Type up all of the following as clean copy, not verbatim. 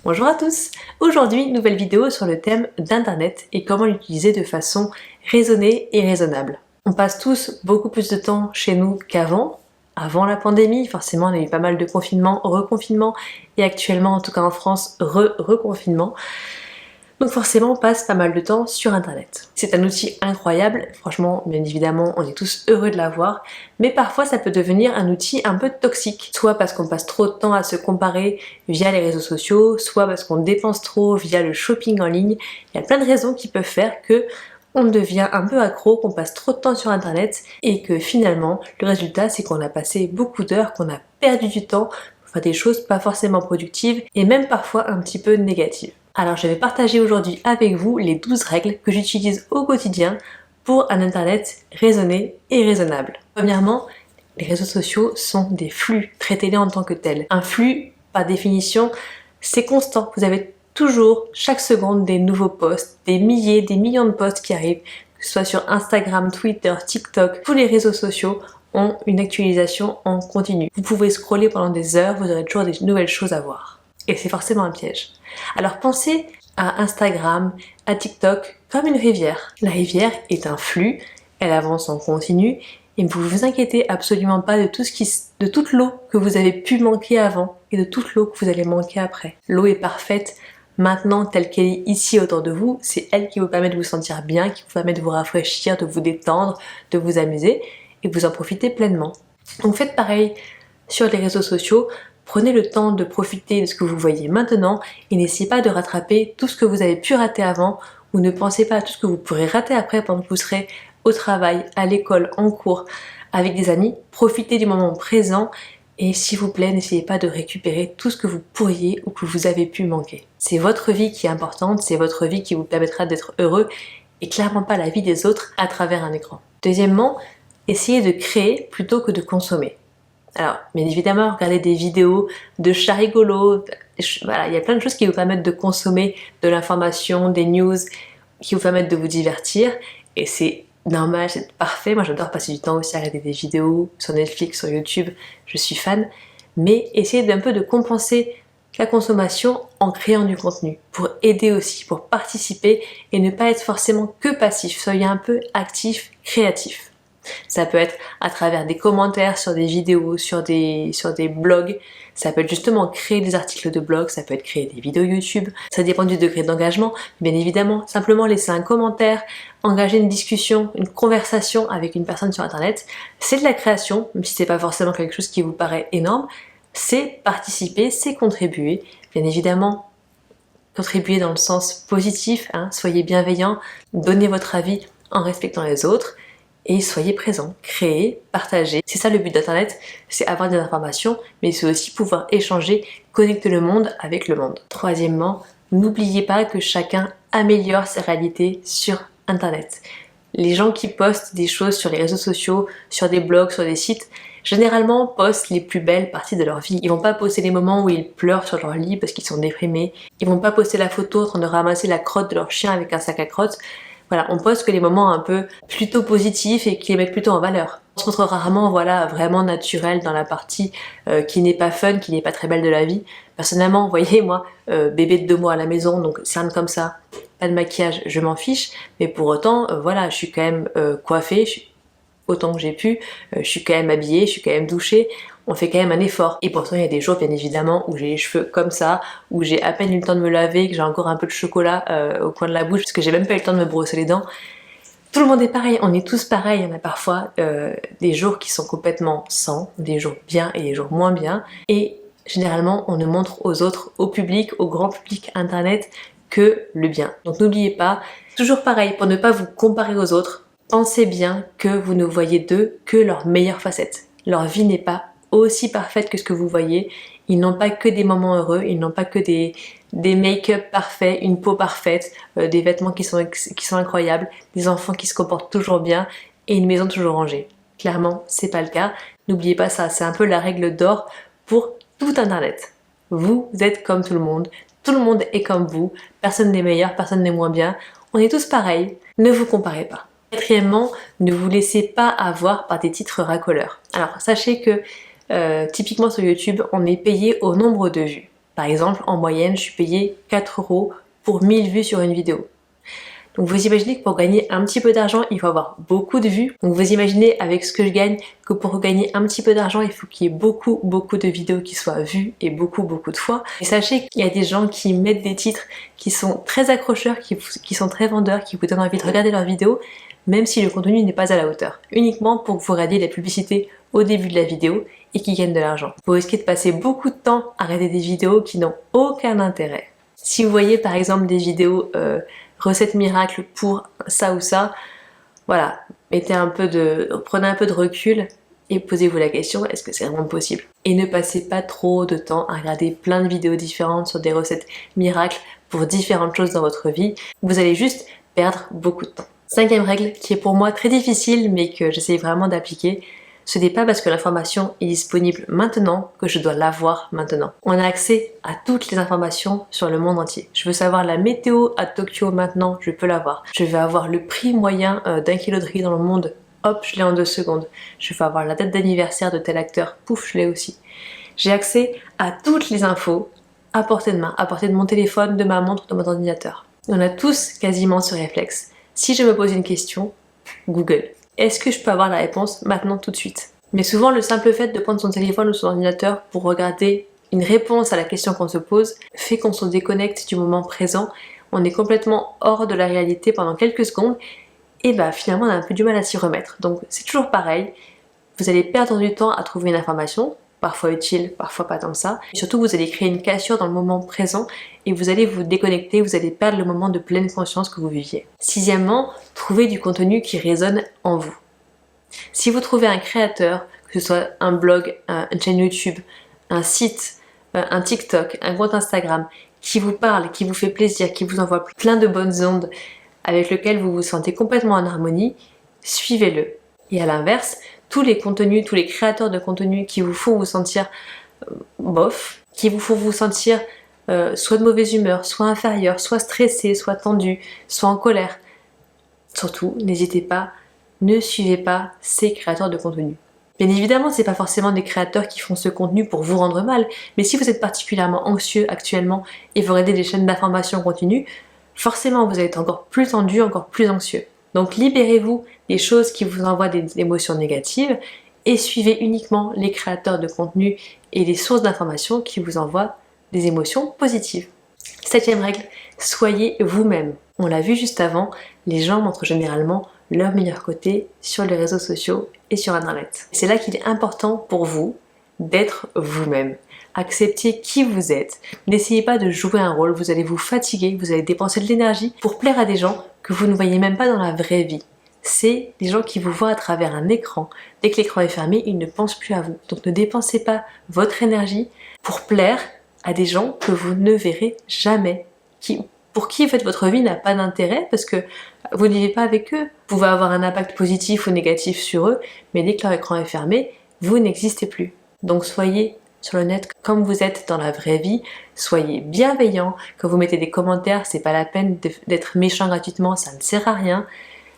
Bonjour à tous! Aujourd'hui, nouvelle vidéo sur le thème d'Internet et comment l'utiliser de façon raisonnée et raisonnable. On passe tous beaucoup plus de temps chez nous qu'avant. Avant la pandémie, forcément, on a eu pas mal de confinements, reconfinements et actuellement, en tout cas en France, reconfinement. Donc forcément, on passe pas mal de temps sur Internet. C'est un outil incroyable, franchement, bien évidemment, on est tous heureux de l'avoir, mais parfois ça peut devenir un outil un peu toxique, soit parce qu'on passe trop de temps à se comparer via les réseaux sociaux, soit parce qu'on dépense trop via le shopping en ligne. Il y a plein de raisons qui peuvent faire que on devient un peu accro, qu'on passe trop de temps sur Internet et que finalement, le résultat, c'est qu'on a passé beaucoup d'heures, qu'on a perdu du temps, enfin des choses pas forcément productives et même parfois un petit peu négatives. Alors je vais partager aujourd'hui avec vous les 12 règles que j'utilise au quotidien pour un Internet raisonné et raisonnable. Premièrement, les réseaux sociaux sont des flux, traitez-les en tant que tels. Un flux, par définition, c'est constant. Vous avez toujours, chaque seconde, des nouveaux posts, des milliers, des millions de posts qui arrivent, que ce soit sur Instagram, Twitter, TikTok, tous les réseaux sociaux ont une actualisation en continu. Vous pouvez scroller pendant des heures, vous aurez toujours des nouvelles choses à voir. Et c'est forcément un piège. Alors pensez à Instagram, à TikTok comme une rivière. La rivière est un flux, elle avance en continu et vous vous inquiétez absolument pas de toute l'eau que vous avez pu manquer avant et de toute l'eau que vous allez manquer après. L'eau est parfaite maintenant telle qu'elle est ici autour de vous, c'est elle qui vous permet de vous sentir bien, qui vous permet de vous rafraîchir, de vous détendre, de vous amuser et vous en profitez pleinement. Donc faites pareil sur les réseaux sociaux. Prenez le temps de profiter de ce que vous voyez maintenant et n'essayez pas de rattraper tout ce que vous avez pu rater avant ou ne pensez pas à tout ce que vous pourrez rater après pendant que vous serez au travail, à l'école, en cours, avec des amis. Profitez du moment présent et s'il vous plaît, n'essayez pas de récupérer tout ce que vous pourriez ou que vous avez pu manquer. C'est votre vie qui est importante, c'est votre vie qui vous permettra d'être heureux et clairement pas la vie des autres à travers un écran. Deuxièmement, essayez de créer plutôt que de consommer. Alors, bien évidemment, regardez des vidéos de chats rigolos, voilà, il y a plein de choses qui vous permettent de consommer de l'information, des news, qui vous permettent de vous divertir, et c'est normal, c'est parfait. Moi j'adore passer du temps aussi à regarder des vidéos sur Netflix, sur YouTube, je suis fan, mais essayez d'un peu de compenser la consommation en créant du contenu, pour aider aussi, pour participer, et ne pas être forcément que passif, soyez un peu actif, créatif. Ça peut être à travers des commentaires sur des vidéos, sur des blogs, ça peut être justement créer des articles de blog, ça peut être créer des vidéos YouTube, ça dépend du degré d'engagement, bien évidemment, simplement laisser un commentaire, engager une discussion, une conversation avec une personne sur Internet, c'est de la création, même si c'est pas forcément quelque chose qui vous paraît énorme, c'est participer, c'est contribuer, bien évidemment, contribuer dans le sens positif, soyez bienveillant, donnez votre avis en respectant les autres, et soyez présents, créez, partagez. C'est ça le but d'Internet, c'est avoir des informations, mais c'est aussi pouvoir échanger, connecter le monde avec le monde. Troisièmement, n'oubliez pas que chacun améliore sa réalité sur Internet. Les gens qui postent des choses sur les réseaux sociaux, sur des blogs, sur des sites, généralement postent les plus belles parties de leur vie. Ils vont pas poster les moments où ils pleurent sur leur lit parce qu'ils sont déprimés. Ils vont pas poster la photo en train de ramasser la crotte de leur chien avec un sac à crotte. Voilà, on poste que les moments un peu plutôt positifs et qui les mettent plutôt en valeur. On se montre rarement, voilà, vraiment naturel dans la partie qui n'est pas fun, qui n'est pas très belle de la vie. Personnellement, vous voyez, moi, bébé de 2 mois à la maison, donc cerne comme ça, pas de maquillage, je m'en fiche. Mais pour autant, voilà, je suis quand même coiffée, autant que j'ai pu, je suis quand même habillée, je suis quand même douchée. On fait quand même un effort. Et pourtant, il y a des jours, bien évidemment, où j'ai les cheveux comme ça, où j'ai à peine eu le temps de me laver, que j'ai encore un peu de chocolat au coin de la bouche, parce que j'ai même pas eu le temps de me brosser les dents. Tout le monde est pareil, on est tous pareils. Il y en a parfois des jours qui sont complètement sans, des jours bien et des jours moins bien. Et généralement, on ne montre aux autres, au public, au grand public Internet, que le bien. Donc n'oubliez pas, toujours pareil, pour ne pas vous comparer aux autres, pensez bien que vous ne voyez d'eux que leurs meilleures facettes. Leur vie n'est pas aussi parfaite que ce que vous voyez. Ils n'ont pas que des moments heureux, ils n'ont pas que des make-up parfaits, une peau parfaite, des vêtements qui sont incroyables, des enfants qui se comportent toujours bien et une maison toujours rangée. Clairement, c'est pas le cas. N'oubliez pas ça, c'est un peu la règle d'or pour tout Internet. Vous êtes comme tout le monde est comme vous, personne n'est meilleur, personne n'est moins bien, on est tous pareils, ne vous comparez pas. Quatrièmement, ne vous laissez pas avoir par des titres racoleurs. Alors sachez que typiquement sur YouTube, on est payé au nombre de vues. Par exemple, en moyenne, je suis payée 4 € pour 1000 vues sur une vidéo. Donc vous imaginez que pour gagner un petit peu d'argent, il faut avoir beaucoup de vues. Donc vous imaginez avec ce que je gagne que pour gagner un petit peu d'argent, il faut qu'il y ait beaucoup de vidéos qui soient vues et beaucoup de fois. Et sachez qu'il y a des gens qui mettent des titres qui sont très accrocheurs, qui sont très vendeurs, qui vous donnent envie de regarder leurs vidéos, même si le contenu n'est pas à la hauteur. Uniquement pour que vous regardiez la publicité au début de la vidéo et qui gagnent de l'argent. Vous risquez de passer beaucoup de temps à regarder des vidéos qui n'ont aucun intérêt. Si vous voyez par exemple des vidéos recettes miracles pour ça ou ça, voilà, prenez un peu de recul et posez-vous la question, est-ce que c'est vraiment possible? Et ne passez pas trop de temps à regarder plein de vidéos différentes sur des recettes miracles pour différentes choses dans votre vie. Vous allez juste perdre beaucoup de temps. 5e règle, qui est pour moi très difficile mais que j'essaye vraiment d'appliquer, ce n'est pas parce que l'information est disponible maintenant que je dois l'avoir maintenant. On a accès à toutes les informations sur le monde entier. Je veux savoir la météo à Tokyo maintenant, je peux l'avoir. Je veux avoir le prix moyen d'un kilo de riz dans le monde, hop, je l'ai en 2 secondes. Je veux avoir la date d'anniversaire de tel acteur, pouf, je l'ai aussi. J'ai accès à toutes les infos à portée de main, à portée de mon téléphone, de ma montre, de mon ordinateur. On a tous quasiment ce réflexe. Si je me pose une question, Google. Est-ce que je peux avoir la réponse maintenant tout de suite? Mais souvent, le simple fait de prendre son téléphone ou son ordinateur pour regarder une réponse à la question qu'on se pose fait qu'on se déconnecte du moment présent. On est complètement hors de la réalité pendant quelques secondes et finalement on a un peu du mal à s'y remettre. Donc c'est toujours pareil, vous allez perdre du temps à trouver une information, parfois utile, parfois pas tant que ça. Et surtout, vous allez créer une cassure dans le moment présent et vous allez vous déconnecter, vous allez perdre le moment de pleine conscience que vous viviez. 6e, trouvez du contenu qui résonne en vous. Si vous trouvez un créateur, que ce soit un blog, une chaîne YouTube, un site, un TikTok, un compte Instagram, qui vous parle, qui vous fait plaisir, qui vous envoie plein de bonnes ondes, avec lequel vous vous sentez complètement en harmonie, suivez-le. Et à l'inverse, tous les contenus, tous les créateurs de contenu qui vous font vous sentir bof, qui vous font vous sentir soit de mauvaise humeur, soit inférieur, soit stressé, soit tendu, soit en colère. Surtout, n'hésitez pas, ne suivez pas ces créateurs de contenu. Bien évidemment, c'est pas forcément des créateurs qui font ce contenu pour vous rendre mal, mais si vous êtes particulièrement anxieux actuellement et vous regardez des chaînes d'information continue, forcément vous allez être encore plus tendu, encore plus anxieux. Donc libérez-vous des choses qui vous envoient des émotions négatives et suivez uniquement les créateurs de contenu et les sources d'informations qui vous envoient des émotions positives. 7e règle, soyez vous-même. On l'a vu juste avant, les gens montrent généralement leur meilleur côté sur les réseaux sociaux et sur internet. C'est là qu'il est important pour vous d'être vous-même. Acceptez qui vous êtes. N'essayez pas de jouer un rôle, vous allez vous fatiguer, vous allez dépenser de l'énergie pour plaire à des gens que vous ne voyez même pas dans la vraie vie. C'est des gens qui vous voient à travers un écran. Dès que l'écran est fermé, ils ne pensent plus à vous. Donc ne dépensez pas votre énergie pour plaire à des gens que vous ne verrez jamais. Pour qui en fait votre vie n'a pas d'intérêt parce que vous ne vivez pas avec eux. Vous pouvez avoir un impact positif ou négatif sur eux, mais dès que leur écran est fermé, vous n'existez plus. Donc soyez sur le net comme vous êtes dans la vraie vie, soyez bienveillants. Quand vous mettez des commentaires, c'est pas la peine d'être méchant gratuitement, ça ne sert à rien.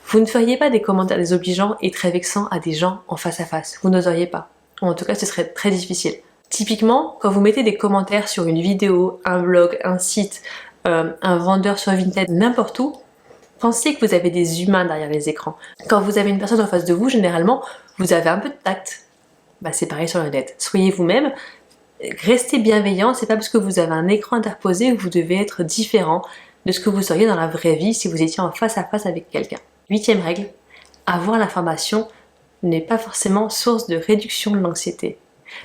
Vous ne feriez pas des commentaires désobligeants et très vexants à des gens en face à face. Vous n'oseriez pas. Ou en tout cas, ce serait très difficile. Typiquement, quand vous mettez des commentaires sur une vidéo, un blog, un site, un vendeur sur Vinted, n'importe où, pensez que vous avez des humains derrière les écrans. Quand vous avez une personne en face de vous, généralement, vous avez un peu de tact. C'est pareil sur le net. Soyez vous-même, restez bienveillant, c'est pas parce que vous avez un écran interposé que vous devez être différent de ce que vous seriez dans la vraie vie si vous étiez en face à face avec quelqu'un. 8e règle, avoir l'information n'est pas forcément source de réduction de l'anxiété.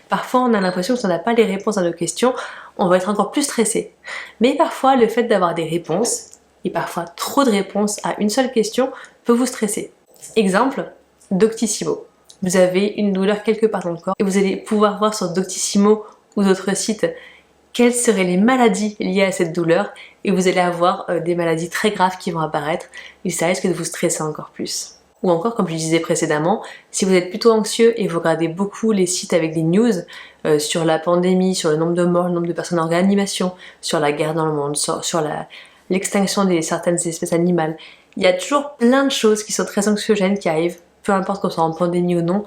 Parfois, on a l'impression que si on n'a pas les réponses à nos questions, on va être encore plus stressé. Mais parfois, le fait d'avoir des réponses, et parfois trop de réponses à une seule question, peut vous stresser. Exemple, Doctissimo. Vous avez une douleur quelque part dans le corps et vous allez pouvoir voir sur Doctissimo ou d'autres sites quelles seraient les maladies liées à cette douleur et vous allez avoir des maladies très graves qui vont apparaître et ça risque de vous stresser encore plus. Ou encore, comme je disais précédemment, si vous êtes plutôt anxieux et vous regardez beaucoup les sites avec des news sur la pandémie, sur le nombre de morts, le nombre de personnes en réanimation, sur la guerre dans le monde, sur l'extinction de certaines espèces animales, il y a toujours plein de choses qui sont très anxiogènes qui arrivent, peu importe qu'on soit en pandémie ou non.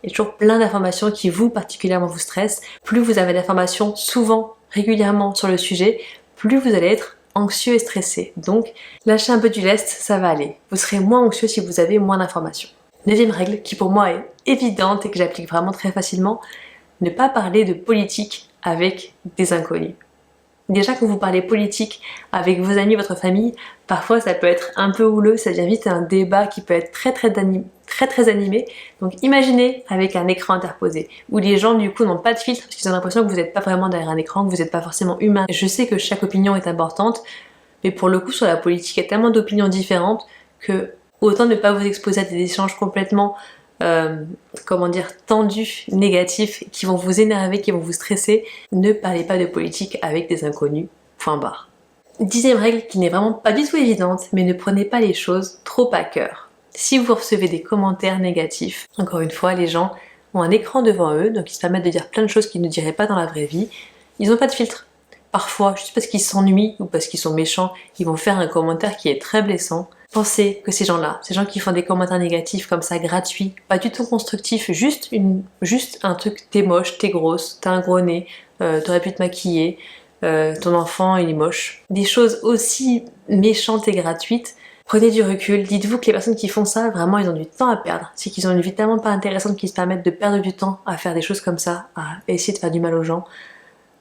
Il y a toujours plein d'informations qui particulièrement vous stressent. Plus vous avez d'informations souvent régulièrement sur le sujet, plus vous allez être anxieux et stressé. Donc, lâchez un peu du lest, ça va aller. Vous serez moins anxieux si vous avez moins d'informations. 9e règle, qui pour moi est évidente et que j'applique vraiment très facilement, ne pas parler de politique avec des inconnus. Déjà, quand vous parlez politique avec vos amis, votre famille, parfois ça peut être un peu houleux, ça devient vite un débat qui peut être très animé. Donc imaginez avec un écran interposé, où les gens du coup n'ont pas de filtre, parce qu'ils ont l'impression que vous n'êtes pas vraiment derrière un écran, que vous n'êtes pas forcément humain. Je sais que chaque opinion est importante, mais pour le coup sur la politique, il y a tellement d'opinions différentes que autant ne pas vous exposer à des échanges complètement tendus, négatifs, qui vont vous énerver, qui vont vous stresser. Ne parlez pas de politique avec des inconnus, point barre. 10e règle qui n'est vraiment pas du tout évidente, mais ne prenez pas les choses trop à cœur. Si vous recevez des commentaires négatifs, encore une fois, les gens ont un écran devant eux, donc ils se permettent de dire plein de choses qu'ils ne diraient pas dans la vraie vie. Ils n'ont pas de filtre. Parfois, juste parce qu'ils s'ennuient ou parce qu'ils sont méchants, ils vont faire un commentaire qui est très blessant. Pensez que ces gens-là, ces gens qui font des commentaires négatifs comme ça, gratuits, pas du tout constructifs, juste un truc, t'es moche, t'es grosse, t'as un gros nez, t'aurais pu te maquiller, ton enfant il est moche. Des choses aussi méchantes et gratuites, prenez du recul, dites-vous que les personnes qui font ça, vraiment ils ont du temps à perdre. C'est qu'ils ont une vie tellement pas intéressante qu'ils se permettent de perdre du temps à faire des choses comme ça, à essayer de faire du mal aux gens.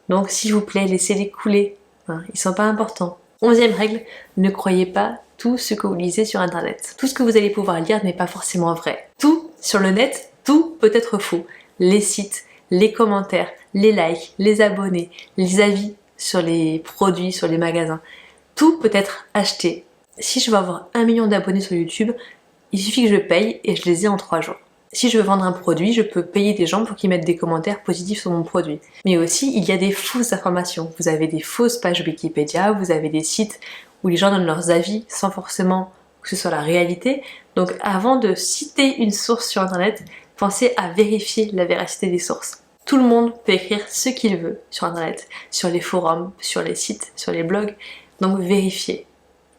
Donc s'il vous plaît, laissez-les couler, ils sont pas importants. 11e règle, ne croyez pas tout ce que vous lisez sur internet. Tout ce que vous allez pouvoir lire n'est pas forcément vrai. Tout sur le net, tout peut être faux. Les sites, les commentaires, les likes, les abonnés, les avis sur les produits, sur les magasins, tout peut être acheté. Si je veux avoir 1 million d'abonnés sur YouTube, il suffit que je paye et je les ai en 3 jours. Si je veux vendre un produit, je peux payer des gens pour qu'ils mettent des commentaires positifs sur mon produit. Mais aussi, il y a des fausses informations. Vous avez des fausses pages Wikipédia, vous avez des sites où les gens donnent leurs avis sans forcément que ce soit la réalité. Donc avant de citer une source sur internet, pensez à vérifier la véracité des sources. Tout le monde peut écrire ce qu'il veut sur internet, sur les forums, sur les sites, sur les blogs. Donc vérifiez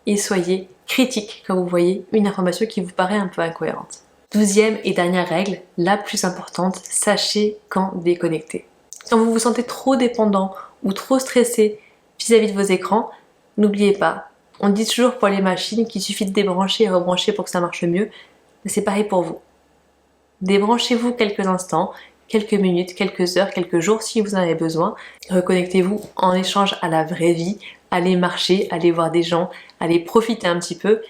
et soyez critique quand vous voyez une information qui vous paraît un peu incohérente. 12e et dernière règle, la plus importante, sachez quand déconnecter. Quand vous vous sentez trop dépendant ou trop stressé vis-à-vis de vos écrans, n'oubliez pas, on dit toujours pour les machines qu'il suffit de débrancher et rebrancher pour que ça marche mieux, mais c'est pareil pour vous. Débranchez-vous quelques instants, quelques minutes, quelques heures, quelques jours si vous en avez besoin. Reconnectez-vous en échange à la vraie vie, allez marcher, allez voir des gens, allez profiter un petit peu.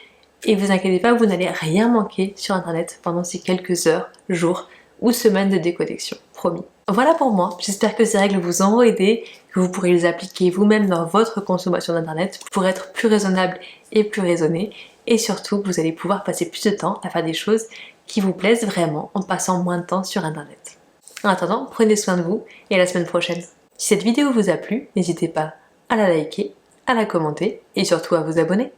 Et vous inquiétez pas, vous n'allez rien manquer sur internet pendant ces quelques heures, jours ou semaines de déconnexion, promis. Voilà pour moi, j'espère que ces règles vous auront aidé, que vous pourrez les appliquer vous-même dans votre consommation d'internet pour être plus raisonnable et plus raisonné, et surtout vous allez pouvoir passer plus de temps à faire des choses qui vous plaisent vraiment en passant moins de temps sur internet. En attendant, prenez soin de vous et à la semaine prochaine. Si cette vidéo vous a plu, n'hésitez pas à la liker, à la commenter et surtout à vous abonner.